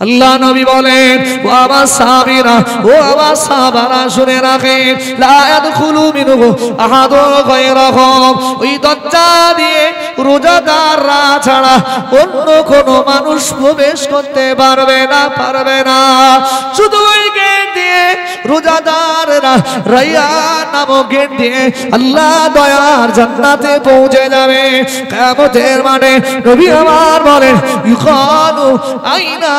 আল্লাহ নবী বলেন, ও আমার সাহাবীরা, ও আমার সাহাবারা শুনে রাখেন, লা ইয়াদখুলু মিনহু আহাদুন গায়রাহুম, ওই দরজা দিয়ে রোজাদাররা ছাড়া অন্য কোনো মানুষ প্রবেশ করতে পারবে না। শুধু ওই গেট দিয়ে রোজাদাররা রায়্যান নামক গেট দিয়ে আল্লাহ দয়ার জান্নাতে পৌঁছে যাবে। কিয়ামতের মাঠে নবী আমার বলেন, ইউকালু আইনা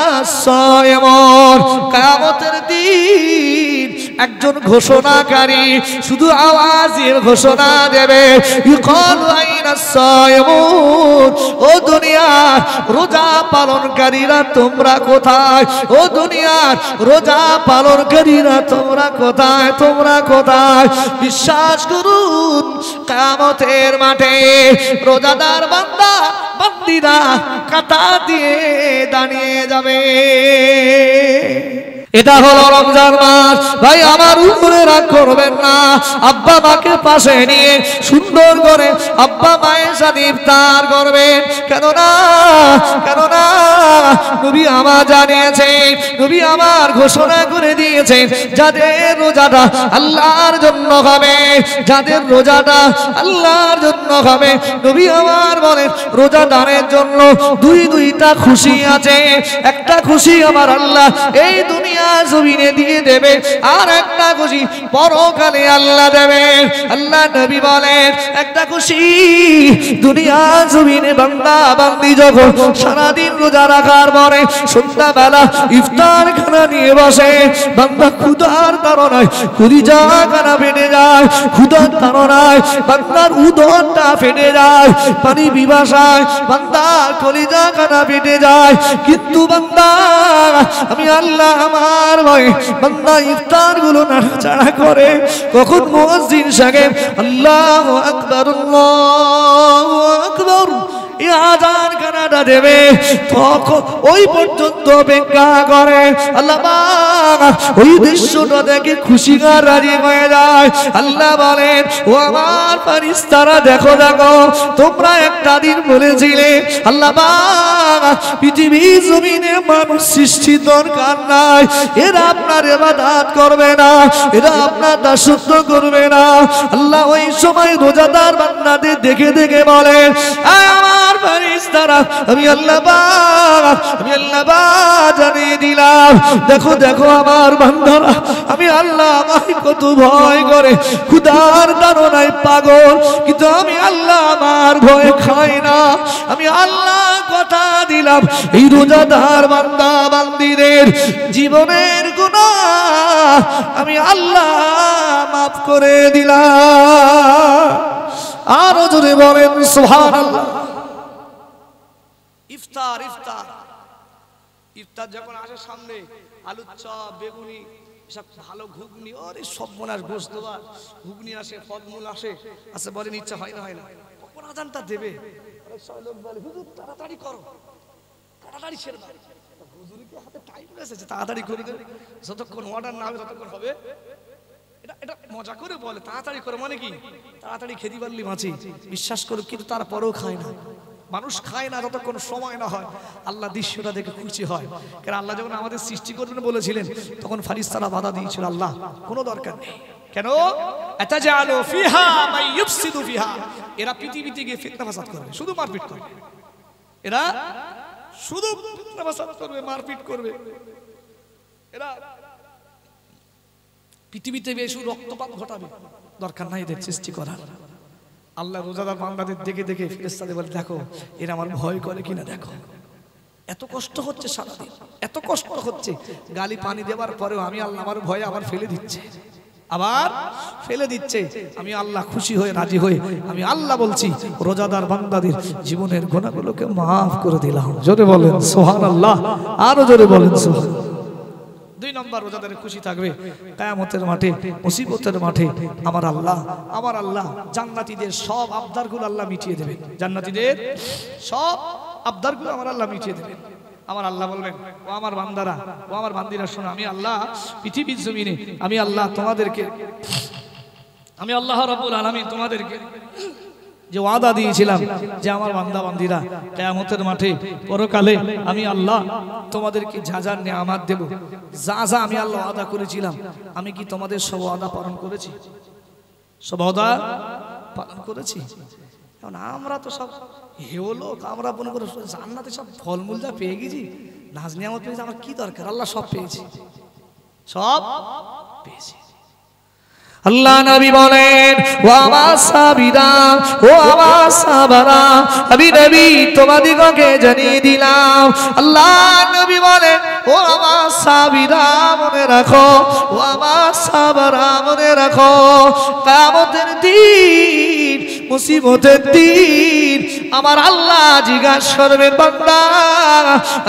সায়মন, কিয়ামতের দিন একজন ঘোষণাকারী শুধু আওয়াজের ঘোষণা দেবে, ইউকালু আইনা সায়মন, ও দুনিয়ার রোজা পালনকারীরা তোমরা কোথায়? ও দুনিয়ার রোজা পালনকারীরা তোমরা কোথায়? বিশ্বাস করুন, কিয়ামতের মাঠে রোজাদার বান্দা বান্দীরা কাতার দিয়ে দাঁড়িয়ে যাবে। এটা হলো রমজান মাস। ভাই আমার উপরে রাগ করবেন না, আব্বা মাকে পাশে নিয়ে সুন্দর করে আব্বা মায়ের সাথে ইফতার করবেন। কেননা নবী আমার জানিয়েছে, নবী আমার ঘোষণা করে দিয়েছে, যাদের রোজাটা আল্লাহর জন্য হবে, যাদের রোজাটা আল্লাহর জন্য হবে, নবী আমার বলেন রোজাদারের জন্য দুইটা খুশি আছে। একটা খুশি আমার আল্লাহ এই দুনিয়া জমিনে দিয়ে দেবে, আর একটা খুশি পরকালে আল্লাহ দেবে। আল্লাহ নবী বলেন, একটা খুশি দুনিয়া জমিনে বান্দা বান্দি যখন সারাদিন রোজা রাখার পরে সন্ধ্যাবেলা ইফতার খানা নিয়ে বসে, বান্দা ক্ষুধার তাড়নায় কলিজা খানা ফেটে যায়, ক্ষুধার তাড়নায় বান্দার উদরটা ফেটে যায়, পানি পিপাসায় বান্দার কলিজা খানা ফেটে যায়। কিন্তু বান্দা আমি আল্লাহ আমার ভয় বান্দা ইফতার গুলো নাড়াচাড়া করে, কখন মুয়াজ্জিন সাহেব আল্লাহু আকবার আল্লাহু আকবার আযান কানাডা দেবে, তখন ওই পর্যন্ত অপেক্ষা করে। আল্লাহ ওই দৃশ্যটা দেখে খুশি আর রাজি হয়ে যায়। আল্লাহ বলেন, ও আমার ফেরেশতারা দেখো তোমরা একটা দিন বলেছিলে আল্লাহ পৃথিবী জমিনে মানুষ সৃষ্টি দরকার নাই, এরা আপনার ইবাদত করবে না, এরা আপনার দাসত্ব করবে না। আল্লাহ ওই সময় রোজাদার বান্দাদের দেখে বলেন, আমার ফেরেশতারা আমি আল্লাহ জানিয়ে দিলাম, দেখো আমার বান্দারা আমি আল্লাহ আমাকে কত ভয় করে, ক্ষুধার তাড়নায় পাগল, কিন্তু আমি আল্লাহ আমার ভয় খাই না। আমি আল্লাহ কথা দিলাম এই রোজাদার বান্দা বান্দীদের জীবনের গুনাহ আমি আল্লাহ মাফ করে দিলাম। আরো জোরে বলেন সুবহানাল্লাহ। ইফতার যখন আসে সামনে, আলুর চপ, বেগুনি, সব ভালো ঘুগনি, ওরে সব মনার গোশ দেওয়া ঘুগনি আসে, ফলমূল আসে, বলেন ইচ্ছা হয় না কখন আজানটা দেবে? লোক বলে হুজুর তাড়াতাড়ি করো, তাড়াতাড়ি ছেড়ে দাও। হুজুরকে হাতে টাইম এসেছে, তাড়াতাড়ি করে যতক্ষণ অর্ডার না হবে ততক্ষণ হবে। এটা মজা করে বলে তাড়াতাড়ি করে, মানে কি তাড়াতাড়ি খেতে পারলি মাছি। বিশ্বাস করো, কিন্তু তারপরেও খায় না, মানুষ খায় না যতক্ষণ সময় না হয়। আল্লাহ দৃশ্যটা দেখে খুশি হয়, কারণ আল্লাহ যখন আমাদের সৃষ্টি করবেন বলেছিলেন তখন ফেরেশতারা বাধা দিয়েছিল, আল্লাহ কোনো দরকার নেই। কেন? আতাজালু ফিহা মান ইউফসিদু ফিহা, এরা পৃথিবীতে গিয়ে ফিতনা ফাসাদ করবে, শুধু মারপিট করবে, এরা শুধু ফিতনা ফাসাদ করবে, মারপিট করবে, এরা পৃথিবীতে বেশি রক্তপাত ঘটাবে। দরকার নাই এদের সৃষ্টি করার। আল্লাহ রোজাদার বান্দাদের দেখে ফেরেশতাদের বলে, দেখো এরা আমার ভয় করে কিনা, দেখো এত কষ্ট হচ্ছে সারাদিন, এত কষ্ট হচ্ছে, গালি পানি দেওয়ার পরেও আমি আল্লাহ আমার ভয়ে আবার ফেলে দিচ্ছে। আমি আল্লাহ খুশি হয়ে রাজি হয়ে আমি আল্লাহ বলছি রোজাদার বান্দাদের জীবনের গুনাহগুলোকে মাফ করে দিলাম। জোরে বলেন সুবহানাল্লাহ, আরো জোরে বলেন সুবহানাল্লাহ। 2 নম্বর রোজাদারের খুশি থাকবে কিয়ামতের মাঠে, মুসিবতের মাঠে আমার আল্লাহ জান্নাতীদের সব আবদারগুলো আল্লাহ মিটিয়ে দেবেন। জান্নাতীদের সব আবদারগুলো আমার আল্লাহ মিটিয়ে দেবেন। আমার আল্লাহ বলবেন, ও আমার বান্দারা, ও আমার বান্দিরা শোনো, আমি আল্লাহ পৃথিবীর জমিনে আমি আল্লাহ রাব্বুল আলামিন তোমাদেরকে যে ওয়াদা দিয়েছিলাম যে আমার বান্দা বান্দীরা কিয়ামতের মাঠে পরকালে আমি আল্লাহ তোমাদেরকে যা যা নিয়ামত দেব, যা যা আমি আল্লাহ ওয়াদা করেছিলাম, আমি কি তোমাদের সব ওয়াদা পালন করেছি? সব ওয়াদা পালন করেছি? এখন আমরা তো সব হেওলো, আমরা মনে করে জান্নাতে সব ফলমূল যা পেয়ে গেছি, নাজ নিয়ামত পেয়েছি, আমার কি দরকার? আল্লাহ সব পেয়েছি, সব পেয়েছি। আল্লাহ নবী বলেন, ও আমার সাবিরা, ও আমার সাবারা, আমি নবী তোমাদিগকে জানিয়ে দিলাম। আল্লাহ নবী বলেন, ও আমার সাবিরা মনে রাখো, ও আমার সাবারা মনে রাখো, কিয়ামতের দিন, মুসিবতের দিন আমার আল্লাহ জিজ্ঞাসা করবেন, বান্দা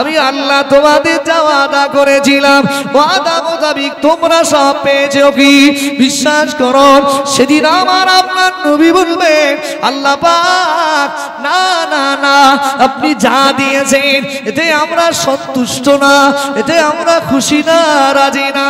আমি আল্লাহ তোমাদের যা ওয়াদা করেছিলাম ওয়াদা মোতাবেক তোমরা সব পেয়েছো কি? বিশ্বাস করো, সেদিন আমার আপনার নবী বলবে, আল্লাহ পাক না না না, আপনি যা দিয়েছেন এতে আমরা সন্তুষ্ট না, এতে আমরা খুশি না, রাজি না।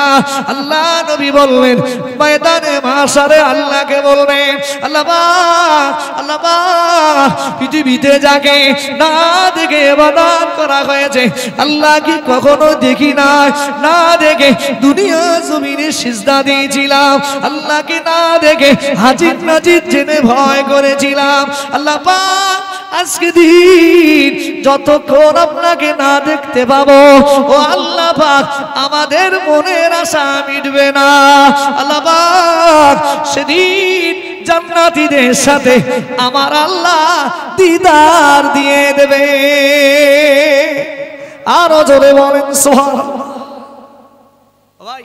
আল্লাহ নবী বললেন, ময়দানে মাশারে আল্লাহকে বলবেন, আল্লাহ পাক, আল্লাহ পাক পৃথিবীতে যাকে না দেখে ইবাদত করা হয়েছে, আল্লাহ কি কখনো দেখি নাই, না দেখে দুনিয়া জমিনে সিজদা দিয়েছিলাম, আল্লাহকে না দেখে হাজির নাজির জেনে ভয় করেছিলাম, আল্লাহ পাক আজকে দিন যতক্ষণ আপনাকে না দেখতে পাবো, ও আল্লাহ পাক আমাদের মনের আশা মিটবে না। আল্লাহ পাক সেদিন জান্নাতীদের সাথে আমার আল্লাহ দিদার দিয়ে দেবে। আরো জোরে বলেন সুবহানাল্লাহ। ভাই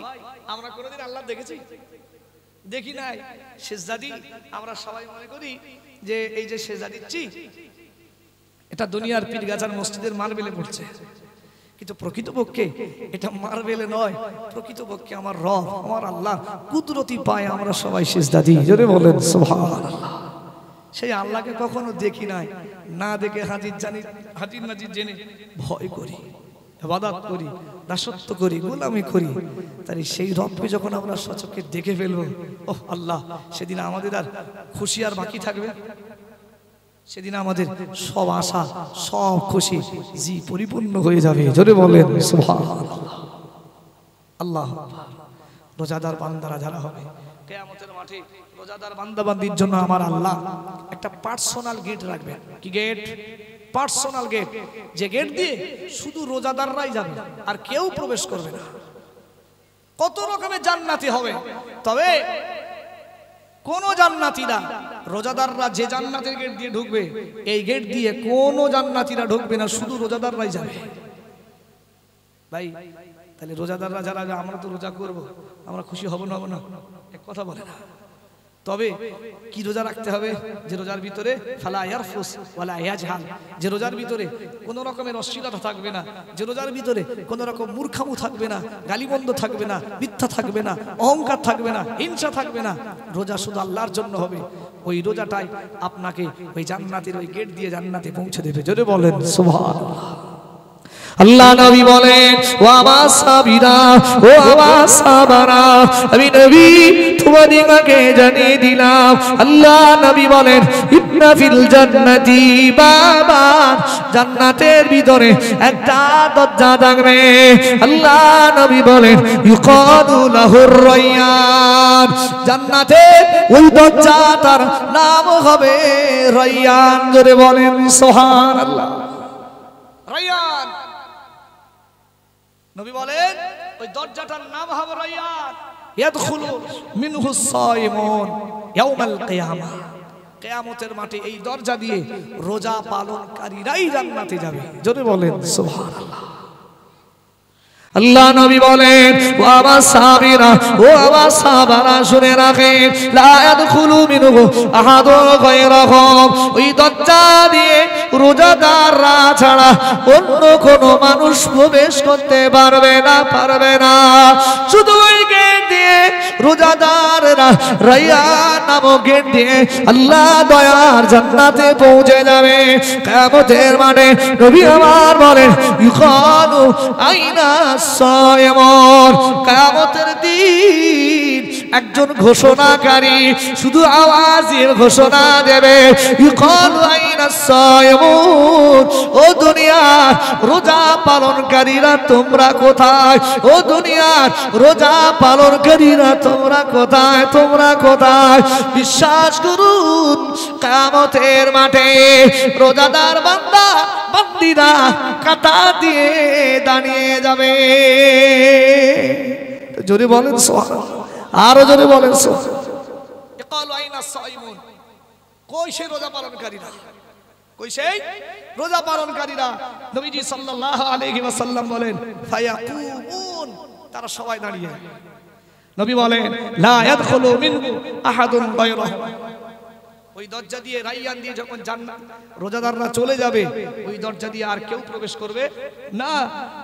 আমরা কোনোদিন আল্লাহ দেখেছি? দেখি নাই। সেজদা দিই, আমরা সবাই মনে করি যে এই যে সেজদা দিচ্ছি এটা দুনিয়ার পীরগাছার মসজিদের মার্বেলে পড়ছে, কিন্তু প্রকৃতপক্ষে এটা মার্বেলে নয়, প্রকৃতপক্ষে আমার রব আমার আল্লাহ কুদরতি পায় আমরা সবাই সিজদা দিই। জোরে বলেন সুবহানাল্লাহ। সেই আল্লাহকে কখনো দেখি নাই, না দেখে হাজির নাজির জেনে ভয় করি, ইবাদত করি, দাসত্ব করি, গোলামি করি। তাই সেই রবকে যখন আমরা সচক্ষে দেখে ফেলবো, ও আল্লাহ, সেদিন আমাদের আর খুশি আর বাকি থাকবে? সেদিন আমাদের সব আশা সব খুশি জি পরিপূর্ণ হয়ে যাবে। জোরে বলেন সুবহানাল্লাহ। আল্লাহ রোজাদার বান্দারা যারা হবে কিয়ামতের মাঠে, রোজাদার বান্দাবান্দির জন্য আমার আল্লাহ একটা পার্সোনাল গেট রাখবেন। কি গেট? পার্সোনাল গেট, যে গেট দিয়ে শুধু রোজাদাররাই যাবে, আর কেউ প্রবেশ করবে না। কত রকমের জান্নাতি হবে, তবে কোন জান্নাতীরা, রোজাদাররা যে জান্নাতের গেট দিয়ে ঢুকবে, এই গেট দিয়ে কোন জান্নাতীরা ঢুকবে না, শুধু রোজাদাররাই যাবে। ভাই তাহলে রোজাদাররা যারা, আমরা তো রোজা করব, আমরা খুশি হব না? হব না? এক কথা বলে না। তবে কি রোজা রাখতে হবে? যে রোজার ভিতরে ফালা ইয়ারফুস ওয়ালা ইয়াজহাল, যে রোজার ভিতরে কোন রকমের অশ্লীলতা থাকবে না, যে রোজার ভিতরে কোন রকম মূর্খামু থাকবে না, গালিমন্দ থাকবে না, মিথ্যা থাকবে না, অহংকার থাকবে না, হিংসা থাকবে না। রোজা শুধু আল্লাহর জন্য হবে। ওই রোজাটাই আপনাকে ওই জান্নাতের ওই গেট দিয়ে জান্নাতে পৌঁছে দেবে। জোরে বলেন সুবহানাল্লাহ। আল্লাহ নবী বলেন, ও আমার সাবিরা, ও আমার সাবারা, আমি নবী তোমাদিগকে জানিয়ে দিলাম। আল্লাহ নবী বলেন, ইন্না ফিল জান্নাতি বাবান, জান্নাতের ভিতরে একটা দরজা থাকবে। আল্লাহ নবী বলেন, ইউকালু লাহুর রায়্যান, জান্নাতের ওই দরজা তার নাম হবে রায়্যান। জোরে বলেন সুবহানাল্লাহ। রায়্যান, নবী বলেন ওই দরজাটার নাম হবে রায়্যান। ইয়াদখুলু মিনহু সায়িমুন ইয়াউমাল কিয়ামাহ, কিয়ামতের মাঠে এই দরজা দিয়ে রোজা পালনকারীরাই জান্নাতে যাবে। জোরে বলেন সুবহানাল্লাহ। আল্লাহ নবী বলেন, ও আমার সাবিরা, ও আমার সাবারা, শুনে রাখেন, লা ইয়াদখুলু মিনহু আহাদুন গায়রাহুম, ওই দরজা দিয়ে রোজাদাররা ছাড়া অন্য কোন মানুষ প্রবেশ করতে পারবে না, পারবে না। শুধু ওই গেট দিয়ে রোজাদাররা রায়্যান নামক গেট দিয়ে আল্লাহ দয়ার জান্নাতে পৌঁছে যাবে। কিয়ামতের মাঠে নবী আমার বলেন ইউকালু আইনা সায়মুন। কিয়ামতের দিন একজন ঘোষণাকারী শুধু আওয়াজের ঘোষণা দেবে ইউকালু আইনা সায়মুন। ও দুনিয়ার রোজা পালনকারীরা তোমরা কোথায়? ও দুনিয়ার রোজা পালনকারীরা তোমরা কোথায়? তোমরা কোথায়? বিশ্বাস করুন কিয়ামতের মাঠে রোজাদার বান্দা বান্দীরা কাতার দিয়ে দাঁড়িয়ে যাবে। জোরে বলেন সুবহানাল্লাহ, আরো জোরে বলেন সুবহানাল্লাহ। ইকালু আইনা সাইমুন, কই সেই রোজা পালনকারীরা? কই সেই রোজা পালনকারীরা? নবীজি সাল্লাল্লাহু আলাইহি ওয়াসাল্লাম বলেন ফায়াকুমুন, তারা সবাই দাঁড়িয়ে। নবী বলেন লা ইয়াদখুলু মিনহু আহাদুন গায়রুহু। ওই দরজা দিয়ে রায়্যান দিয়ে যখন জান্নাত রোজাদাররা চলে যাবে ওই দরজা দিয়ে আর কেউ প্রবেশ করবে না।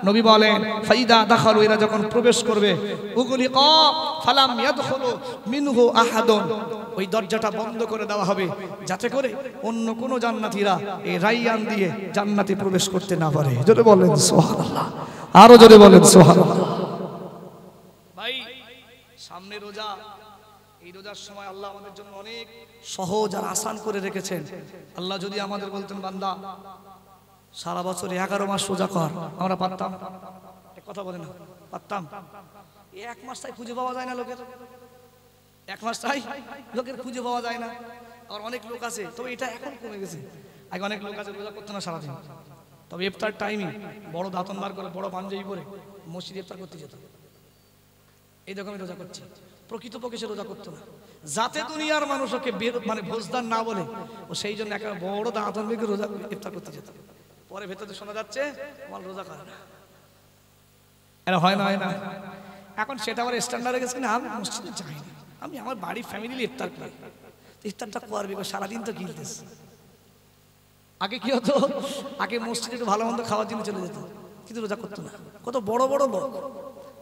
নবী বলেন ফাইদা দাখালু, এরা যখন প্রবেশ করবে উগলিকা ফালাম ইয়াদখুলু মিনহু আহাদুন, ওই দরজাটা বন্ধ করে দেওয়া হবে যাতে করে অন্য কোন জান্নাতীরা এই রায়্যান দিয়ে জান্নাতে প্রবেশ করতে না পারে। জোরে বলেন সুবহানাল্লাহ, আরো জোরে বলেন সুবহানাল্লাহ। ভাই সামনে রোজা, এই রোজার সময় আল্লাহ আমাদের জন্য অনেক সহজ আর আসান করে রেখেছেন। আল্লাহ যদি আমাদের বলতেন বান্দা সারা বছর 11 মাস রোজা কর, আমরা পারতাম? কথা বলে না, পারতাম? এক মাস তাই খুঁজে পাওয়া যায় না লোকের, এক মাস তাই লোকের খুঁজে পাওয়া যায় না। আর অনেক লোক আছে, তবে এটা এখন কমে গেছে। আগে অনেক লোক আছে রোজা করতো না সারাদিন, তবে ইফতার টাইমে বড় দাঁতন বার করে বড় পাঞ্জাবি পরে মসজিদে ইফতার করতে যেত। এই রকমই রোজা করছে, প্রকৃতপক্ষে সে রোজা করতো না, যাতে দুনিয়ার মানুষ ওকে মানে ভোজদার না বলে ও সেই জন্য একেবারে বড় দাঁতন বেঁকে রোজা ইফতার করতে যেত। পরে ভেতরে শোনা যাচ্ছে আমার রোজা করে না, এটা হয় না, হয় না। এখন সেটা আবার স্ট্যান্ডার্ড গেছে না, আমি মসজিদে যাই না, আমি আমার বাড়ির ফ্যামিলি ইফতার করি। ইফতারটা করবি, সারাদিন তো গিলতেস। আগে কি হতো, আগে মসজিদে একটু ভালো মন্দ খাওয়ার জন্য চলে যেত, কিন্তু রোজা করতো না। কত বড় বড় লোক,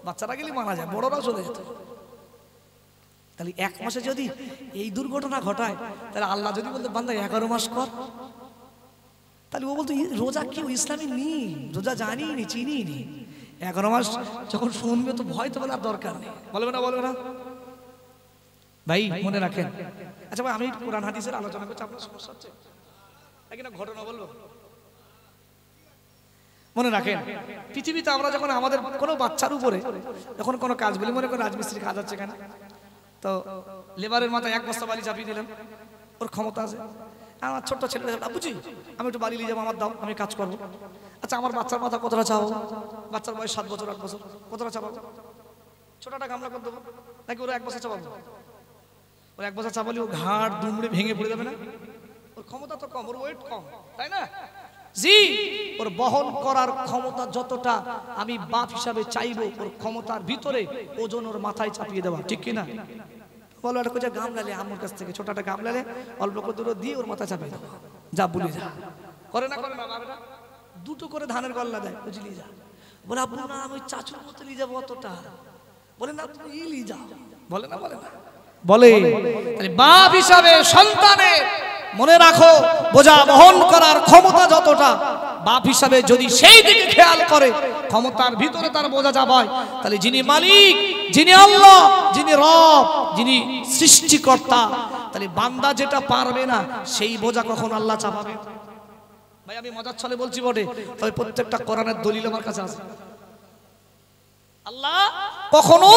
বাচ্চারা গেলে মানা যায়, বড়রাও চলে যেত। তাহলে এক মাসে যদি এই দুর্ঘটনা ঘটায়, তাহলে আল্লাহ যদি বলতো বান্দা 11 মাস কর, তাহলে ও বলতো রোজা কি ইসলামী নি, রোজা জানি নি, চিনি নি। 11 মাস যখন শুনবে তো ভয় তো বলার দরকার নেই, বলবে না, বলবে না। ভাই মনে রাখেন। আচ্ছা ভাই, আমি কোরআন হাদিসের আলোচনা করছি, আপনার সমস্যা হচ্ছে একটা ঘটনা বলবো। মনে রাখেন, পৃথিবীতে আমরা যখন আমাদের কোনো বাচ্চার উপরে যখন কোনো কাজ বলি, মনে করেন রাজমিস্ত্রি কাজ হচ্ছে কেন, তো লেবারের মাথায় 1 বস্তা বালি চাপিয়ে দিলাম, ওর ক্ষমতা আছে। আমার ছোট্ট ছেলে বুঝি আমি একটু বালি নিয়ে যাবো, আমার দাও, আমি কাজ করবো। আচ্ছা আমার বাচ্চার মাথা কতটা চাপাবো? বাচ্চার বয়স 7 বছর 8 বছর, কতটা চাপাবো? ছোটটা গামলা করে দেবো নাকি ওরা 1 বছর চাপাবো? ওর 1 বছর চাপালে ও ঘাড় দুমড়ে ভেঙে পড়ে যাবে না? ওর ক্ষমতা তো কম, ওর ওয়েট কম, তাই না? জি, ওর বহন করার ক্ষমতা যতটা আমি বাপ হিসাবে চাইবো, ওর ক্ষমতার ভিতরে ওজন ওর মাথায় চাপিয়ে দেওয়া, ঠিক কিনা? বলো একটা কোচা গামলালে, আমার কাছ থেকে ছোট একটা গামলালে অল্প করে দূরে দিয়ে ওর মাথায় চাপিয়ে দেওয়া, যা বলি যা করে না, করে না। বাবারা 2টো করে ধানের গল্লা দেয়, বুঝলি যা। বলে আপু না, আমি চাচুর মতো নিয়ে যাবো অতটা। বলে না, তুমি ইলি যাও, বলে না, বলে না, বলে। বাপ হিসাবে সন্তানের মনে রাখো বোঝা বহন করার ক্ষমতা যতটা, বাপ হিসাবে যদি সেই দিকে খেয়াল করে ক্ষমতার ভিতরে তার বোঝা চাপায়, তাহলে যিনি মালিক, যিনি আল্লাহ, যিনি রব, যিনি সৃষ্টিকর্তা, তাহলে বান্দা যেটা পারবে না সেই বোঝা কখন আল্লাহ চাপাবে? ভাই আমি মজার ছলে বলছি বটে, তবে প্রত্যেকটা কোরআনের দলিল আমার কাছে আছে। আল্লাহ কখনো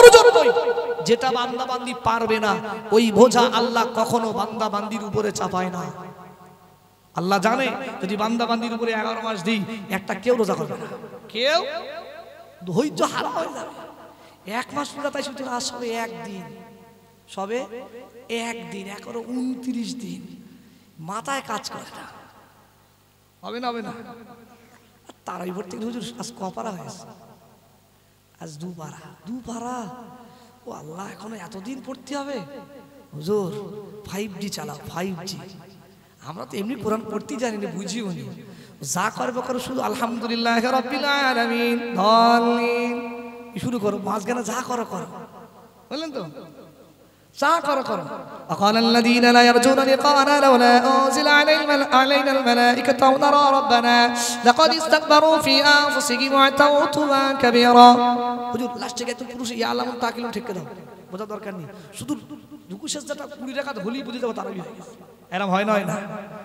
যেটা বান্দা বান্দি পারবে না ওই বোঝা আল্লাহ কখনো বান্দা বান্দির উপরে চাপায় না। আল্লাহ জানে যদি বান্দা বান্দির উপরে 11 মাস দিই, একটা কেউ রোজা করবে না, কেউ ধৈর্য হারা হয়ে যাবে। 1 মাস রোজা, তাই শুধু আজ সবে 1 দিন, সবে 1 দিন, 29 দিন মাথায় কাজ করে না, হবে না, হবে না। তারাই ভর্তি হুজুর আজ কপারা হয়েছে, আজ 2 পারা। ও আল্লাহ, এখনো এতদিন পড়তে হবে হুজুর? 5G চালাও, 5G। আমরা তো এমনি কোরআন পড়তে জানি না, বুঝিও নি, যা করবে করো, শুধু আলহামদুলিল্লাহ রাব্বিল আলামিন শুরু করো, মাঝখানে যা করো করো, বললেন তো চা করো করো وقال الذين لا يرجون لقاءنا لولا أنزل علينا الملائكة أو نرى ربنا لقد استكبروا في أنفسهم وعتوا عتوا كبيرا হুজুর লাস্টে গিয়ে তো পুরুষ ইয়ালাম তাকিলুম ঠিক দাও বোঝা দরকার নেই শুধু রুকু সেজদাটা 20 রাকাত হলেই বুঝে যাবো তারাবি হয়ে গেছে এরকম হয় না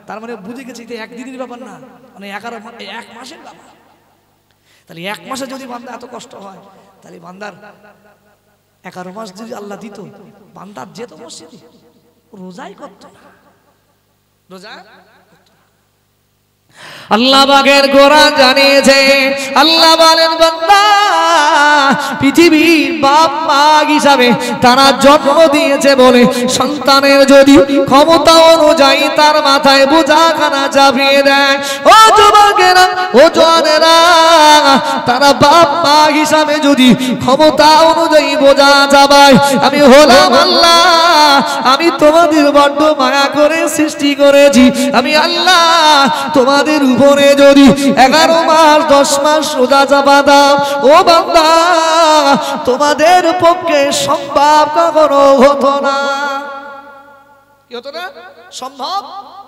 তার মানে বুঝে গেছে এটা একদিনের ব্যাপার না মানে 1 মাসের ব্যাপার তাহলে 1 মাসে যদি বান্দা এত কষ্ট হয় তাহলে বান্দার 11 মাস যদি আল্লাহ দিত বান্দার যেত মসজিদে রোজাই করতো না রোজা আল্লাহ পাকের কোরআন জানিয়েছে আল্লাহ বলেন বান্দা পৃথিবীর বাপ মা হিসাবে তারা জন্ম দিয়েছে বলে সন্তানের যদি ক্ষমতা অনুযায়ী তার মাথায় বোঝাখানা চাপিয়ে দেয় ও যুবকেরা ও জওয়ানেরা তারা বাপ মা হিসাবে যদি ক্ষমতা অনুযায়ী বোঝা চাপায় আমি হলাম আল্লাহ আমি তোমাদের বড্ড মায়া করে সৃষ্টি করেছি আমি আল্লাহ তোমাদের উপরে যদি 11 মাস 10 মাস রোজা চাপা দাও ও বান্দা তোমাদের পক্ষে সম্ভব কখনো হতো না কি হতো না সম্ভব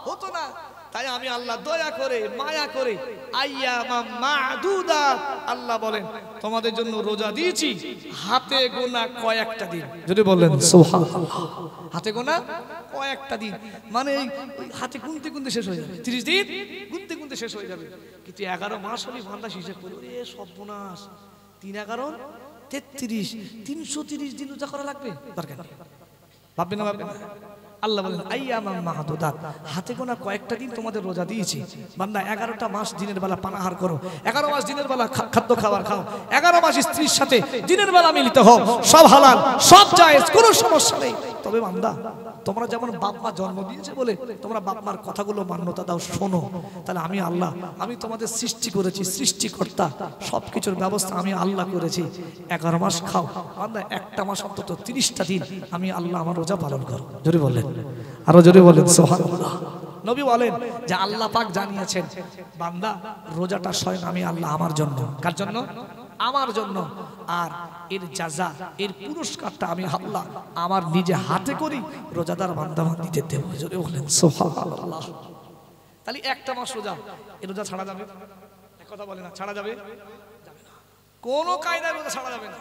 হতো না তাই আমি আল্লাহ দয়া করে মায়া করে আইয়ামাম মা'দুদা আল্লাহ বলেন তোমাদের জন্য রোজা দিয়েছি হাতে গোনা কয়েকটা দিন যদি বলেন সুবহানাল্লাহ হাতে গোনা কয়েকটা দিন মানে হাতে গুনতে গুনতে শেষ হয়ে যাবে 30 দিন গুনতে গুনতে শেষ হয়ে যাবে কিন্তু 11 মাস হলে বান্দা হিসাব করে ওরে সর্বনাশ 3 11 33 330 দিন রোজা করা লাগবে দরকার নেই ভাববেন না ভাববেন না আল্লাহ বলেন আইয়ামাম মা'দুদাত হাতে গোনা কয়েকটা দিন তোমাদের রোজা দিয়েছি বান্দা 11টা মাস দিনের বেলা পানাহার করো 11 মাস দিনের বেলা খাদ্য খাবার খাও 11 মাস স্ত্রীর সাথে দিনের বেলা মিলিত হও সব হালাল সব জায়েজ কোনো সমস্যা নেই তবে বান্দা তোমরা যেমন বাপ মা জন্ম দিয়েছে বলে তোমরা বাপ মার কথাগুলো মান্যতা দাও শোনো তাহলে আমি আল্লাহ আমি তোমাদের সৃষ্টি করেছি সৃষ্টিকর্তা সবকিছুর ব্যবস্থা আমি আল্লাহ করেছি 11 মাস খাও বান্দা একটা মাস অন্তত 30টা দিন আমি আল্লাহ আমার রোজা পালন করো জোরে বললেন আরো জোরে বলেন সুবহানাল্লাহ নবী বলেন যে আল্লাহ পাক জানিয়েছেন বান্দা রোজাটা স্বয়ং আমি আল্লাহ আমার জন্য কার জন্য আমার জন্য আর এর জাযা এর পুরস্কারটা আমি আল্লাহ আমার নিজে হাতে করি রোজাদার বান্দা বান্দীদের দেব জোরে বলেন সুবহানাল্লাহ তাহলে একটা মাস রোজা এই রোজা ছাড়া যাবে এক কথা বলে না ছাড়া যাবে যাবে না কোনো কায়দায় রোজা ছাড়া যাবে না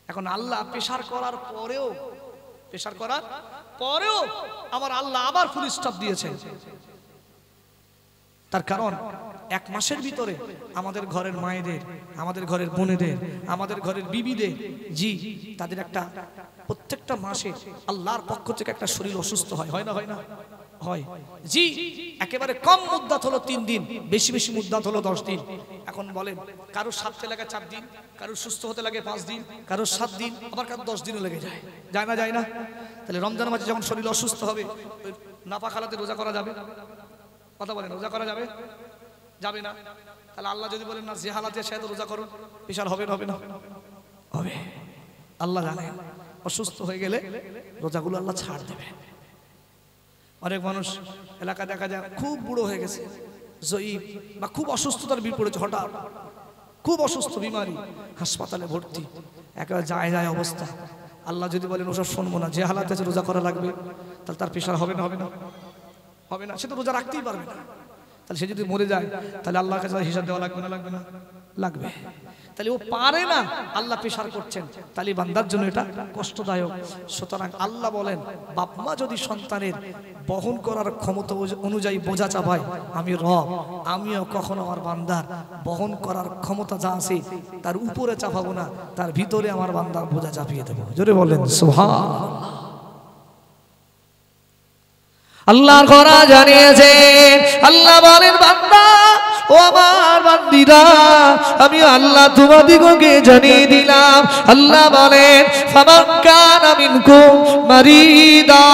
এখন আল্লাহ পেশার করার পরেও আমার আল্লাহ আবার ফুল স্টপ দিয়েছেন তার কারণ 1 মাসের ভিতরে আমাদের ঘরের মায়েদের আমাদের ঘরের বোনেদের আমাদের ঘরের বিবিদের জি তাদের একটা প্রত্যেকটা মাসে আল্লাহর পক্ষ থেকে একটা শরীর অসুস্থ হয় না হয় জি একেবারে কম মুদ্দাত হলো 3 দিন বেশি বেশি মুদ্দাত হলো 10 দিন এখন বলেন কারো সাথে লাগে 4 দিন কারো সুস্থ হতে লাগে 5 দিন কারো 7 দিন আবার কারো 10 দিনও লেগে যায় না তাহলে রমজানের মাঝে যখন শরীর অসুস্থ হবে নাপাক হালাতে রোজা করা যাবে কথা বলেন রোজা করা যাবে না তাহলে আল্লাহ যদি বলেন না যে হালাতে সে তো রোজা করো পেশার হবে না হবে আল্লাহ জানেন অসুস্থ হয়ে গেলে রোজাগুলো আল্লাহ ছাড় দেবে অনেক মানুষ এলাকা দেখা যায় খুব বুড়ো হয়ে গেছে জয়ীব বা খুব অসুস্থতার বিপরীতে হঠাৎ খুব অসুস্থ বিমারি হাসপাতালে ভর্তি একেবারে যায় অবস্থা আল্লাহ যদি বলেন ওসব শুনবো না যে হালাতে আছে রোজা করা লাগবে তাহলে তার পেশার হবে না সে তো রোজা রাখতেই পারবে না তাহলে সে যদি মরে যায় তাহলে আল্লাহর কাছে হিসাব দেওয়া লাগবে না লাগবে তাহলে ও পারে না আল্লাহ পেশার করছেন তাহলে বান্দার জন্য এটা কষ্টদায়ক সুতরাং আল্লাহ বলেন বাপ মা যদি সন্তানের বহন করার ক্ষমতা অনুযায়ী বোঝা চাপায় আমি রব আমিও কখনো আমার বান্দার বহন করার ক্ষমতা যা আছে তার উপরে চাপাবো না তার ভিতরে আমার বান্দার বোঝা চাপিয়ে দেবো জোরে বলেন সুবহানাল্লাহ আল্লাহর কোরআন জানিয়েছে আল্লাহ বলেন বান্দা ও আমার বান্দীরা আমি আল্লাহ তোমাদিগকে জানিয়ে দিলাম আল্লাহ বলেন ফামান কানা মিনকুম মারিদা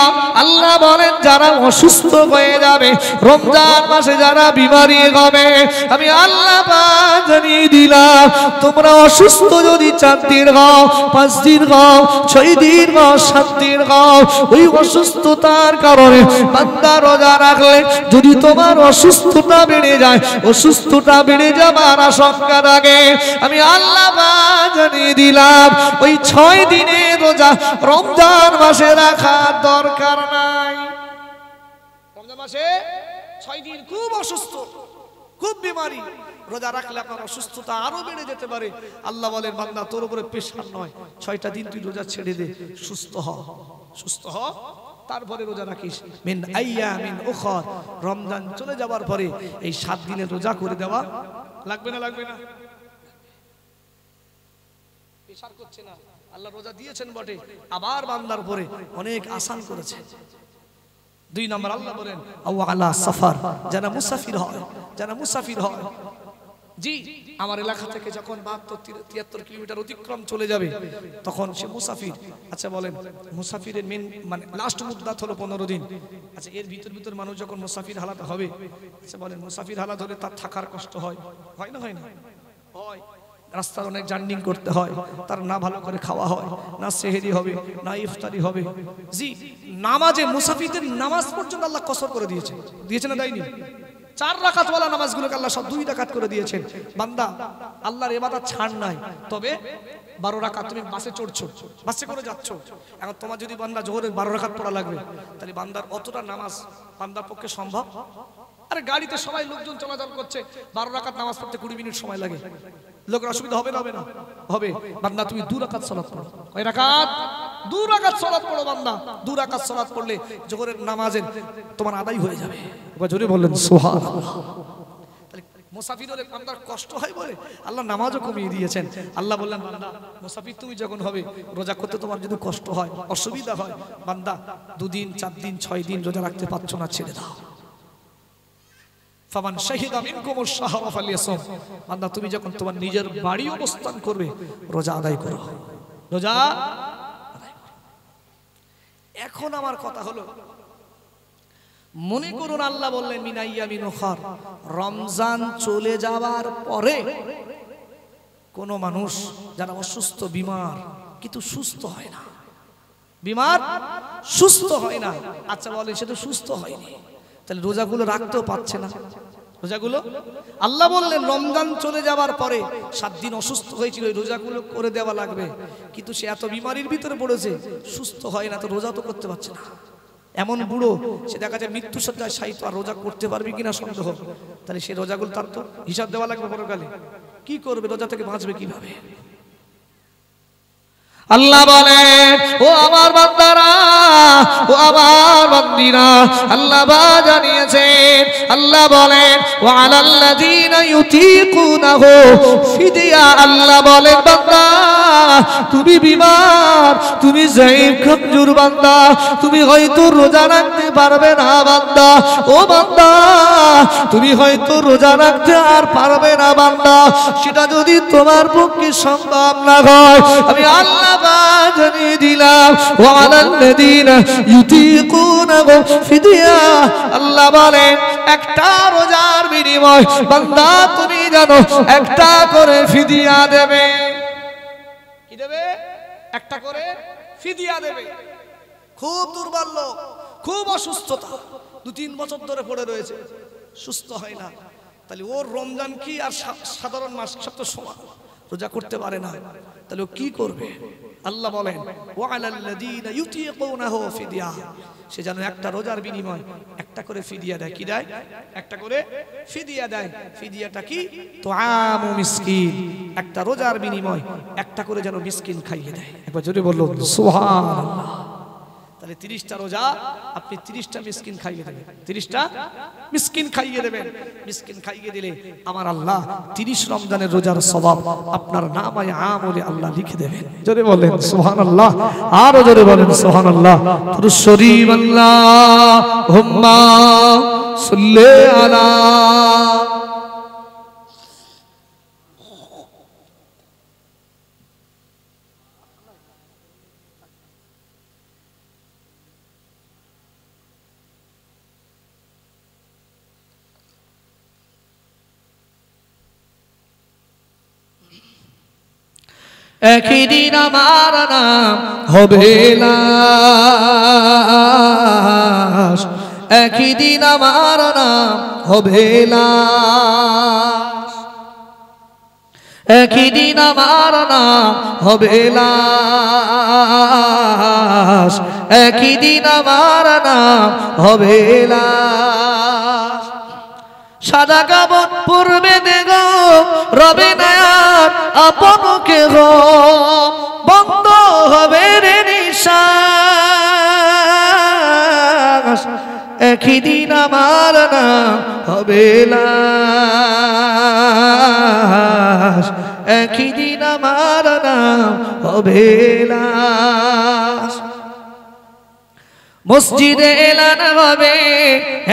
আল্লাহ বলেন যারা অসুস্থ হয়ে যাবে রমজান মাসে যারা বিমারি হবে আমি আল্লাহ পাক জানিয়ে দিলাম তোমরা অসুস্থ যদি 4 দিন হও 5 দিন হও 6 দিন হও 7 দিন হও ওই অসুস্থতার কারণে বান্দা রোজা রাখলে যদি তোমার অসুস্থতা বেড়ে যায় অসুস্থতা বেড়ে যাবার আশঙ্কা থাকে আমি আল্লাহ পাক জানিয়ে দিলাম ওই 6 দিনের রোজা রমজান মাসে রাখা দরকার নাই। রমজান মাসে 6 দিন খুব অসুস্থ, খুব বিমারি, রোজা রাখলে আপনার অসুস্থতা আরো বেড়ে যেতে পারে। আল্লাহ বলেন বান্দা তোর উপরে প্রেশার নয়, 6টা দিন তুই রোজা ছেড়ে দে, সুস্থ হ, সুস্থ হ, তারপরে রোজা রাখিস। মিন আইয়ামিন উখর, রমজান চলে যাবার পরে এই 7 দিনের রোজা করে দেওয়া লাগবে না? লাগবে না? প্রেশার করছে না, আল্লাহ রোজা দিয়েছেন বটে, আবার বান্দার উপরে অনেক আসান করেছে। 2 নম্বর আল্লাহ বলেন আও আলা সাফার, যারা মুসাফির হয়, যারা মুসাফির হয়। জি, আমার এলাকা থেকে যখন 72-73 কিলোমিটার অতিক্রম চলে যাবে তখন সে মুসাফির। আচ্ছা বলেন, মুসাফিরের মেন মানে লাস্ট মুদ্দাত হলো 15 দিন। আচ্ছা এর ভিতর মানুষ যখন মুসাফির হালাত হবে, আচ্ছা বলেন মুসাফির হালাত হলে তার থাকার কষ্ট হয়, হয় না? হয় না? হয়। রাস্তার অনেক জার্নি করতে হয়, তার না ভালো করে খাওয়া হয়, না সেহেরি হবে, না ইফতারি হবে। জি, নামাজে মুসাফিরদের নামাজ পর্যন্ত আল্লাহ কসর করে দিয়েছে, দিয়েছে না দেয়নি? 4 রাকাত ওয়ালা নামাজগুলোকে আল্লাহ সব 2 রাকাত করে দিয়েছেন। বান্দা আল্লাহর ইবাদত ছাড় নাই, তবে 12 রাকাত। তুমি বাসে চড়ছো, বাসে করে যাচ্ছ, এখন তোমার যদি বান্দা জোহরের 12 রাকাত পড়া লাগবে, তাহলে বান্দার অতটা নামাজ বান্দার পক্ষে সম্ভব? আরে গাড়িতে সবাই লোকজন চলাচল করছে, 12 রাকাত নামাজ পড়তে 20 মিনিট সময় লাগে, লোকের অসুবিধা হবে না? হবে না? হবে। বান্দা তুমি 2 রাকাত সালাত পড়ো। কয় রাকাত? 2 রাকাত সালাত পড়ো বান্দা। 2 রাকাত সালাত পড়লে জোহরের নামাজের তোমার আদায় হয়ে যাবে। এবার জোরে বললেন সুবহানাল্লাহ। তাহলে মুসাফির হলে বান্দার কষ্ট হয় বলে আল্লাহ নামাজও কমিয়ে দিয়েছেন। আল্লাহ বললেন বান্দা মুসাফির তুমি যখন হবে, রোজা করতে তোমার যদি কষ্ট হয়, অসুবিধা হয়, বান্দা 2 দিন 4 দিন 6 দিন রোজা রাখতে পারছো না, ছেড়ে দাও। ফামান শাহিদা মিনকুমুশ শাহরা ফালিয়াসুম, বান্দা তুমি যখন তোমার নিজের বাড়ি অবস্থান করবে, রোজা আদায় করো, রোজা আদায় করো। এখন আমার কথা হলো, মনে করুন আল্লাহ বললেন মিন আইয়ামিন উখর, রমজান চলে যাওয়ার পরে কোন মানুষ যারা অসুস্থ, বিমার, কিন্তু সুস্থ হয় না, বিমার সুস্থ হয় না। আচ্ছা বলে সে তো সুস্থ হয়নি, তাহলে রোজাগুলো রাখতেও পারছে না। রোজাগুলো আল্লাহ বললেন রমজান চলে যাবার পরে 7 দিন অসুস্থ হয়েছিল, ওই রোজাগুলো করে দেওয়া লাগবে, কিন্তু সে এত বিমারির ভিতরে পড়েছে, সুস্থ হয় না, তো রোজা তো করতে পারছে না। এমন বুড়ো সে দেখা যায় মৃত্যু সজ্জায় শায়িত, আর রোজা করতে পারবে কিনা সন্দেহ। তাহলে সে রোজাগুলো তার তো হিসাব দেওয়া লাগবে পরকালে। কি করবে? রোজা থেকে বাঁচবে কিভাবে? আল্লাহ বলেন ও আমার বান্দারা, ও আমার বান্দিরা, আল্লাহ জানিয়েছেন, আল্লাহ বলেন ওয়া আলাল্লাযীনা ইউতীকুনাহু ফিদিয়া। আল্লাহ বলেন বান্দা তুমি বিমার, তুমি যায়েব কমজোর বান্দা, তুমি হয়তো রোজা রাখতে পারবে না বান্দা। ও বান্দা তুমি হয়তো রোজা রাখতে আর পারবে না বান্দা, সেটা যদি তোমার পক্ষে সম্ভব না হয়, আমি আল্লাহ জানিয়ে দিলাম ওয়া আলাল্লাযীনা ইউতীকুনাহু ফিদিয়া। আল্লাহ বলেন একটা রোজার বিনিময় বান্দা তুমি জানো একটা করে ফিদিয়া দেবে। কি দেবে? একটা করে ফিদিয়া দেবে। খুব দুর্বল লোক, খুব অসুস্থতা, 2-3 বছর ধরে পড়ে রয়েছে, সুস্থ হয় না, তাহলে ওর রমজান কি আর সাধারণ মাস সব তো সমান, রোজা করতে পারে না, তাহলে ও কি করবে? আল্লাহ বলেন ওয়া আলাল্লাযীনা ইউতীকুনাহু ফিদিয়া, সে যেন একটা রোজার বিনিময় একটা করে ফিদিয়া দেয়। কি দেয়? একটা করে ফিদিয়া দেয়। ফিদিয়াটা কি? তুআমু মিসকিন, একটা রোজার বিনিময় একটা করে যেন মিসকিন খাইয়ে দেয়। একবার জোরে বলুন সুবহানাল্লাহ। তাহলে 30টা রোজা আপনি 30টা মিসকিন খাইয়ে দেবেন, 30টা মিসকিন খাইয়ে দেবেন। মিসকিন খাইয়ে দিলে আমার আল্লাহ 30 রমজানের রোজার সওয়াব আপনার নামায়ে আমলে আল্লাহ লিখে দেবেন। জোরে বলেন সুবহানাল্লাহ, আরো জোরে বলেন সুবহানাল্লাহ। দুরূদ শরীফ আল্লাহুম্মা সাল্লি আলা একদিন আমার নাম হবে লাশ, একদিন আমার নাম হবে লাশ, একই দিন আমার নাম হবে লাশ, একই দিন আমার নাম হবে লাশ। সাদা কাপড় পরবে দেখো রবে না আর আপনকে গো, বন্ধ হবে রে নিঃশ্বাস, একই দিন আমার নাম হবে লাশ, একই দিন আমার নাম হবে লাশ। মসজিদে এলান হবে,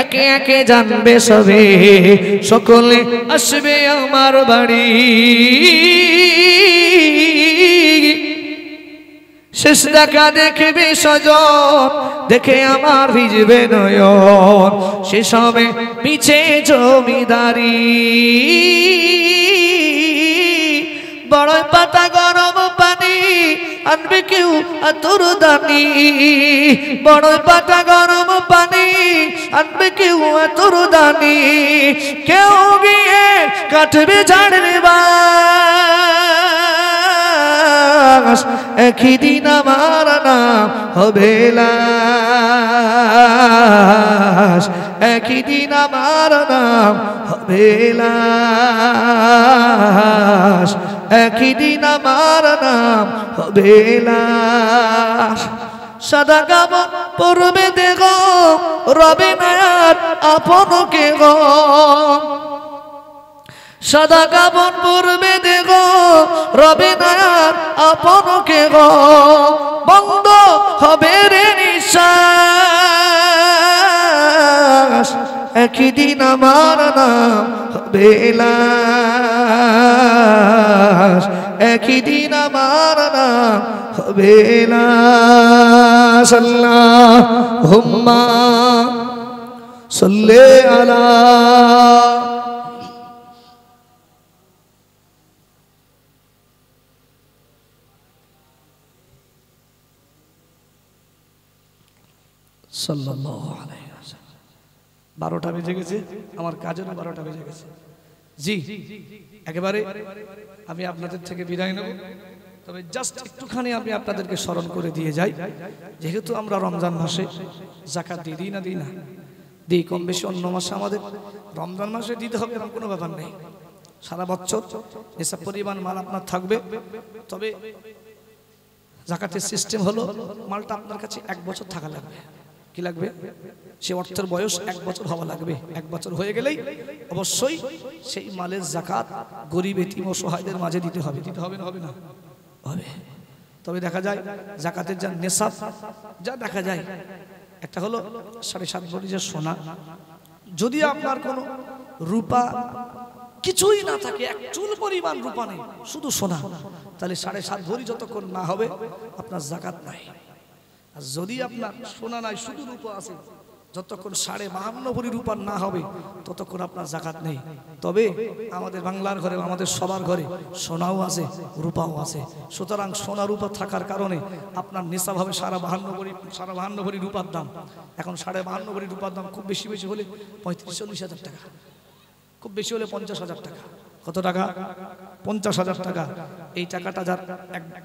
একে একে জানবে সবে, সকলে আসবে আমার বাড়ি, শেষ দেখা দেখবে সজন, দেখে আমার ভিজবে নয়ন, শেষ হবে পিছে জমিদারি। বড় পাতা গরম পানি আনবে কেউ আতর দানি, বড় পাতা গরম পানি আনবে কেউ আতর দানি, কেউ গিয়ে কাটবে ঝাড়বে বাস, একই দিন আমার নাম হবে লাশ, একই দিন আমার নাম হবে লাশ, একই দিন আমার নাম হবে লাশ। সাদা কাপড় পরবে দেখো রবে না আর আপনকে গো, সাদা কাপড় পরবে দেখো রবে না আর আপনকে গো, বন্ধ হবে রে নিঃশ্বাস, একই দিন আমার নাম হবে লাশ, একই দিন আমার নাম হবে লাশ। আল্লাহুম্মা সাল্লি আলা সাল্লাল্লাহু আলাইহি ওয়াসাল্লাম। 12টা বেজে গেছে, আমার কাজেরও 12টা বেজে গেছে। জি একেবারে আমি আপনাদের থেকে বিদায় নেব, তবে জাস্ট একটুখানি আমি আপনাদেরকে স্মরণ করে দিয়ে যাই, যেহেতু আমরা রমজান মাসে যাকাত দিই না দিই না দিই কম বেশি, অন্য মাসে আমাদের রমজান মাসে দিতে হবে এরকম কোনো ব্যাপার নেই, সারা বছর এসব পরিমাণ মাল আপনার থাকবে। তবে যাকাতের সিস্টেম হলো মালটা আপনার কাছে 1 বছর থাকা লাগবে। কি লাগবে? সে অর্থের বয়স 1 বছর হওয়া লাগবে। 1 বছর হয়ে গেলেই অবশ্যই সেই মালের যাকাত গরিব এতিম অসহায়দের মাঝে দিতে হবে। দিতে হবে না হবে না? হবে। তবে দেখা যায় যাকাতের যা নেশাব যা দেখা যায়, একটা হলো 7.5 ভরি যে সোনা, যদি আপনার কোনো রূপা কিছুই না থাকে, এক চুল পরিমাণ রূপা নেই, শুধু সোনা, তাহলে 7.5 ভরি যতক্ষণ না হবে আপনার যাকাত নাই। আর যদি আপনার সোনা নাই শুধু রূপা আছে, যতক্ষণ 52.5 ভরি রূপার না হবে ততক্ষণ আপনার যাকাত নেই। তবে আমাদের বাংলার ঘরে, আমাদের সবার ঘরে সোনাও আছে রূপাও আছে, সুতরাং সোনা রূপা থাকার কারণে আপনার নিসাব হবে 52.5 ভরি রূপার দাম। এখন 52.5 ভরি রূপার দাম খুব বেশি বেশি হলে 35-40 হাজার টাকা, খুব বেশি হলে 50,000 টাকা। কত টাকা? 50,000 টাকা। এই টাকাটা যার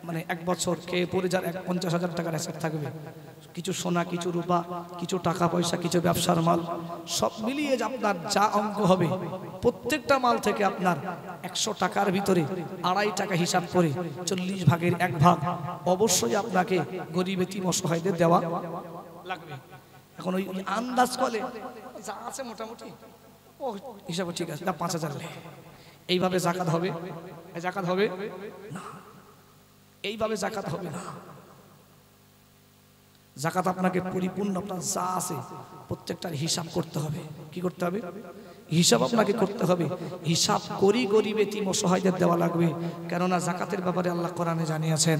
মানে 1 বছর খেয়ে পরে যার 50,000 টাকার অ্যাসেট থাকবে, কিছু সোনা, কিছু রূপা, কিছু টাকা পয়সা, কিছু ব্যবসার মাল, সব মিলিয়ে আপনার যা অঙ্ক হবে, প্রত্যেকটা মাল থেকে আপনার 100 টাকার ভিতরে 2.5 টাকা হিসাব করে 40 ভাগের 1 ভাগ অবশ্যই আপনাকে গরিব এতিম অসহায়দের দেওয়া লাগবে। এখন ওই আন্দাজ করে যা আছে মোটামুটি ও হিসাবে ঠিক আছে, 5,000 এইভাবে যাকাত হবে? যাকাত হবে না, এইভাবে যাকাত হবে না। যাকাত আপনাকে পরিপূর্ণ আপনার যা আছে প্রত্যেকটার হিসাব করতে হবে। কি করতে হবে? হিসাব আপনাকে করতে হবে। হিসাব করি গরিব এতিম অসহায়দের দেওয়া লাগবে। কেননা যাকাতের ব্যাপারে আল্লাহ কোরআনে জানিয়েছেন,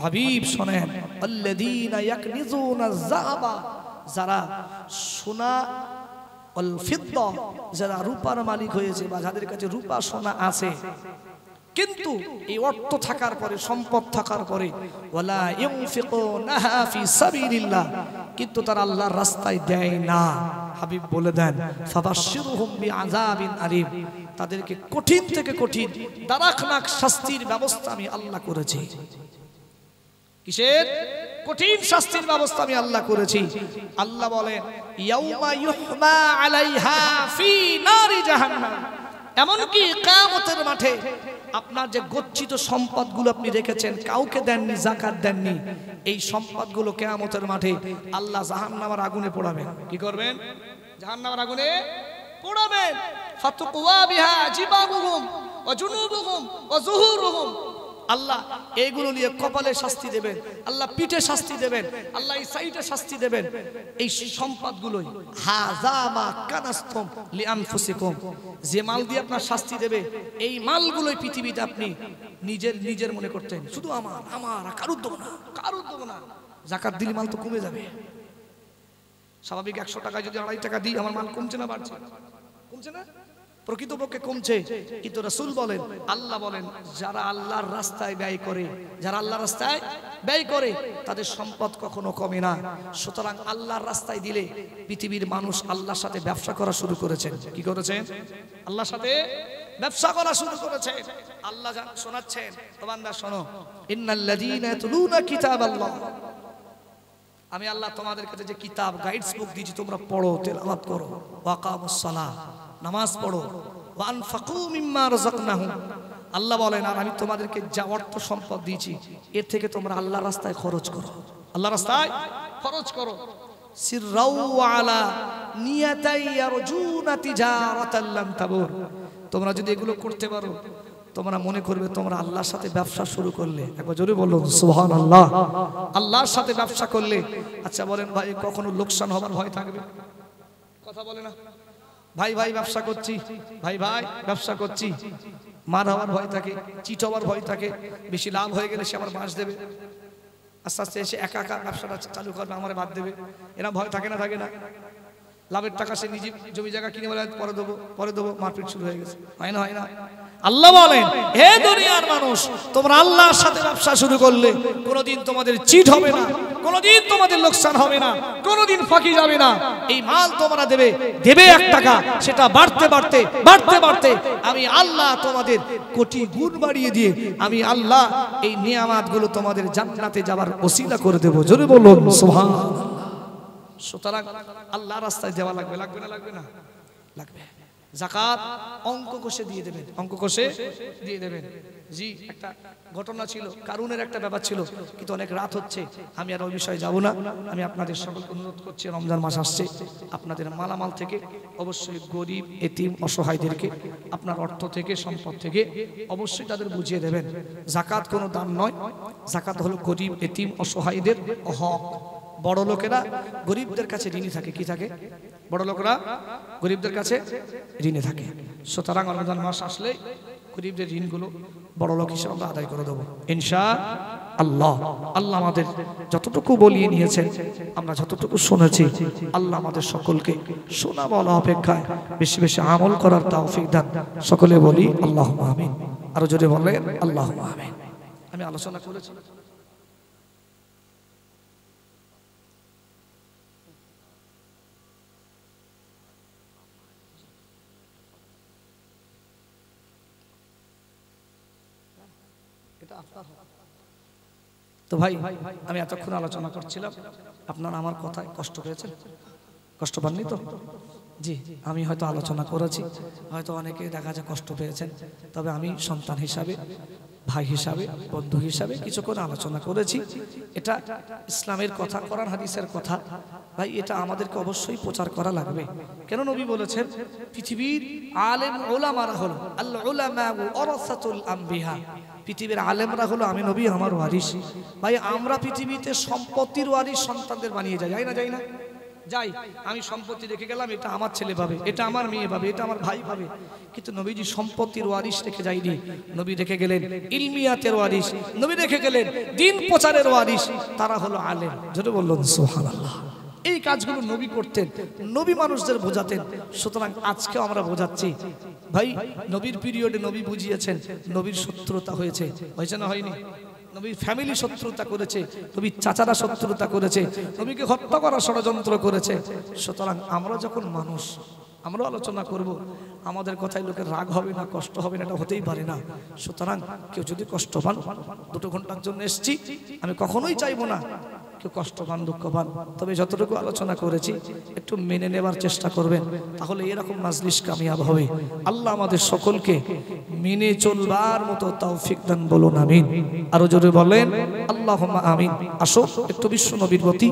হাবিব শোনেন, আল্লাযীনা ইয়াকনিজুনা যাহাবা, যারা সোনা যারা রূপার মালিক হয়েছে বা যাদের কাছে রূপা সোনা আছে, কিন্তু এই অর্থ থাকার পরে, সম্পদ থাকার পরে ওয়ালা ইউনফিকুনাহা ফি সাবিলিল্লাহ, কিন্তু তারা আল্লাহর রাস্তায় দেয় না। হাবিব বলে দেন ফাবাশশিরহুম বিআযাবিন আলীম, তাদেরকে কঠিন থেকে কঠিন দারাখনাক শাস্তির ব্যবস্থা আমি আল্লাহ করেছি। কিসের? কঠিন শাস্তির ব্যবস্থা আমি আল্লাহ করেছি। আল্লাহ বলেন ইয়াউমা ইউহমা আলাইহা ফি নারি জাহান্নাম, এমনকি কিয়ামতের মাঠে আপনার যে গচ্ছিত সম্পদগুলো আপনি রেখেছেন, কাউকে দেননি, যাকাত দেননি, এই সম্পদগুলো কিয়ামতের মাঠে আল্লাহ জাহান্নামের আগুনে পোড়াবেন। কি করবেন? জাহান্নামের আগুনে পোড়াবেন। ফাতুকওয়া বিহা জিবাহুম ওয়া জুনুবুহুম ওয়া যুহুরুহুম, আল্লাহ এইগুলো নিয়ে কপালে শাস্তি দেবেন, আল্লাহ পিঠে শাস্তি দেবেন, আল্লাহ এই সাইডে শাস্তি দেবেন। এই সম্পদগুলোই হাযা মা কানাসতুম লিআনফুসিকুম, যে মাল দিয়ে আপনার শাস্তি দেবে, এই মালগুলোই পৃথিবীতে আপনি নিজের মনে করতেন, শুধু আমার আমার, কারুর দেব না, কারুর দেব না। যাকাত দিলে মাল তো কমে যাবে। স্বাভাবিক 100 টাকায় যদি 2.5 টাকা দিই, আমার মাল কমছে না বাড়ছে? কমছে না? প্রকৃতপক্ষে কমছে। কিন্তু রাসূল বলেন, আল্লাহ বলেন, যারা আল্লাহর রাস্তায় ব্যয় করে, যারা আল্লাহর রাস্তায় ব্যয় করে, তাদের সম্পদ কখনো কমে না। সুতরাং আল্লাহর রাস্তায় দিলে পৃথিবীর মানুষ আল্লাহর সাথে ব্যবসা করা শুরু করেছেন। কি করেছেন? আল্লাহর সাথে ব্যবসা করা শুরু করেছেন। আল্লাহ শোনাচ্ছেন, বান্দা শোনো, ইন্নাল্লাযীনা ইয়াতলুনা কিতাবাল্লাহ, আমি আল্লাহ তোমাদের কাছে যে কিতাব, গাইডস বুক দিয়েছি, তোমরা পড়ো, তেলাওয়াত করো, ওয়াকামুস সালাহ, নামাজ পড়ো, ওয়া আনফাকু মিম্মা রাযাকনাহুম, আল্লাহ বলেন, আর আমি তোমাদেরকে যা অর্থ সম্পদ দিয়েছি, এর থেকে তোমরা আল্লাহর রাস্তায় খরচ করো, আল্লাহর রাস্তায় খরচ করো। সিররাউ আলা নিয়াতাই ইয়ারজুনা তিজারাতাল লাম তাবুর, তোমরা যদি এগুলো করতে পারো, তোমরা মনে করবে তোমরা আল্লাহর সাথে ব্যবসা শুরু করলে। একবার জোরে বলুন সুবহানাল্লাহ। আল্লাহর সাথে ব্যবসা করলে, আচ্ছা বলেন ভাই, কখনো লোকসান হবার ভয় থাকবে? কথা বলে না? ভাই ভাই ব্যবসা করছি, ভাই ভাই ব্যবসা করছি, মার হওয়ার ভয় থাকে, চিট হওয়ার ভয় থাকে, বেশি লাভ হয়ে গেলে সে আবার বাঁশ দেবে, আস্তে আস্তে এসে একা একা ব্যবসাটা চালু করবে, আমার বাদ দেবে, এরা ভয় থাকে না? থাকে না? লাভের টাকা সে নিজে জমি জায়গা কিনে বলে পরে দেবো, মারপিট শুরু হয়ে গেছে। হয় না? হয় না? আল্লাহ বলেন, হে দুনিয়ার মানুষ, তোমরা আল্লাহর সাথে ব্যবসা শুরু করলে কোনোদিন তোমাদের চিট হবে না, কোনোদিন তোমাদের লোকসান হবে না, কোনোদিন ফাঁকি যাবে না। এই মাল তোমরা দেবে 1 টাকা, সেটা বাড়তে বাড়তে বাড়তে বাড়তে আমি আল্লাহ তোমাদের কোটি গুণ বাড়িয়ে দিয়ে আমি আল্লাহ এই নিয়ামতগুলো তোমাদের জান্নাতে যাবার ওসিলা করে দেব। জোরে বলুন সুবহানাল্লাহ। সুতরাং আল্লাহর রাস্তায় দেওয়া লাগবে, লাগবে না? লাগবে না? লাগবে। যাকাত অঙ্ক কষে দিয়ে দেবেন, অঙ্ক কষে দিয়ে দেবেন। জি, একটা ঘটনা ছিল, কারুনের একটা ব্যাপার ছিল, কিন্তু অনেক রাত হচ্ছে, আমি আর ওই বিষয়ে যাব না। আমি আপনাদের সকলকে অনুরোধ করছি, রমজান মাস আসছে, আপনাদের মালামাল থেকে অবশ্যই গরিব, এতিম, অসহায়দেরকে আপনার অর্থ থেকে, সম্পদ থেকে অবশ্যই তাদের বুঝিয়ে দেবেন। যাকাত কোনো দান নয়, যাকাত হলো গরিব, এতিম, অসহায়দের হক। বড় লোকেরা গরিবদের কাছে ঋণী থাকে। কি থাকে? বড় লোকেরা গরিবদের কাছে ঋণী থাকে। সুতরাং রমজান মাস আসলে গরিবদের ঋণগুলো বড় লোক হিসেবে আমরা আদায় করে দেবো ইনশাআল্লাহ। আল্লাহ আমাদের যতটুকু বলিয়ে নিয়েছেন, আমরা যতটুকু শুনেছি, আল্লাহ আমাদের সকলকে শোনা বলা অপেক্ষায় বেশি বেশি আমল করার তৌফিক দান। সকলে বলি আল্লাহুম্মা আমিন। আরো জোরে বলেন আল্লাহুম্মা আমিন। আমি আলোচনা করেছি, তো ভাই আমি এতক্ষণ আলোচনা করছিলাম, আপনারা আমার কথায় কষ্ট পেয়েছেন? কষ্ট পাননি তো? জি, আমি হয়তো আলোচনা করেছি, হয়তো অনেকে দেখা যায় কষ্ট পেয়েছেন, তবে আমি সন্তান হিসাবে, ভাই হিসাবে, বন্ধু হিসাবে কিছুক্ষণ আলোচনা করেছি। এটা ইসলামের কথা, কোরআন হাদিসের কথা, ভাই এটা আমাদেরকে অবশ্যই প্রচার করা লাগবে। কেন? নবী বলেছেন পৃথিবীর আলেম ওলামারা হলো আল উলামা ওয়ারাসাতুল আম্বিয়া, পৃথিবীর আলেমরা হলো আমি নবী আমার ওয়ারিস। ভাই আমরা পৃথিবীতে সম্পত্তির ওয়ারিস সন্তানদের বানিয়ে যাই, যাই না? যাই না? যাই। আমি সম্পত্তি রেখে গেলাম, এটা আমার ছেলে পাবে, এটা আমার মেয়ে পাবে, এটা আমার ভাই পাবে, কিন্তু নবীজি সম্পত্তির ওয়ারিস রেখে যায়নি। নবী রেখে গেলেন ইলমিয়াতের ওয়ারিস, নবী রেখে গেলেন দ্বীন প্রচারের ওয়ারিস, তারা হলো আলেম। যেটা বললেন সুবহানাল্লাহ। এই কাজগুলো নবী করতেন, নবী মানুষদের বোঝাতেন। সুতরাং আজকেও আমরা বোঝাচ্ছি ভাই, নবীর পিরিয়ডে নবী বুঝিয়েছেন, নবীর শত্রুতা হয়েছে, হয়েছে না হয়নি? নবীর ফ্যামিলি শত্রুতা করেছে, নবীর চাচারা শত্রুতা করেছে, নবীকে হত্যা করার ষড়যন্ত্র করেছে। সুতরাং আমরা যখন মানুষ, আমরা আলোচনা করব, আমাদের কথায় লোকের রাগ হবে না, কষ্ট হবে না, এটা হতেই পারে না। সুতরাং কেউ যদি কষ্ট পান, 2 ঘন্টার জন্য এসছি, আমি কখনোই চাইবো না কেউ কষ্ট পান, দুঃখ পান। তবে যতটুকু আলোচনা করেছি একটু মেনে নেবার চেষ্টা করবেন, তাহলে এরকম মাজলিস কামিয়াব হবে। আল্লাহ আমাদের সকলকে মেনে চলবার মতো তৌফিক দান, বলুন আমিন। আরো জোরে বলেন আল্লাহুম্মা আমিন। আসো একটু বিশ্ব নবীর প্রতি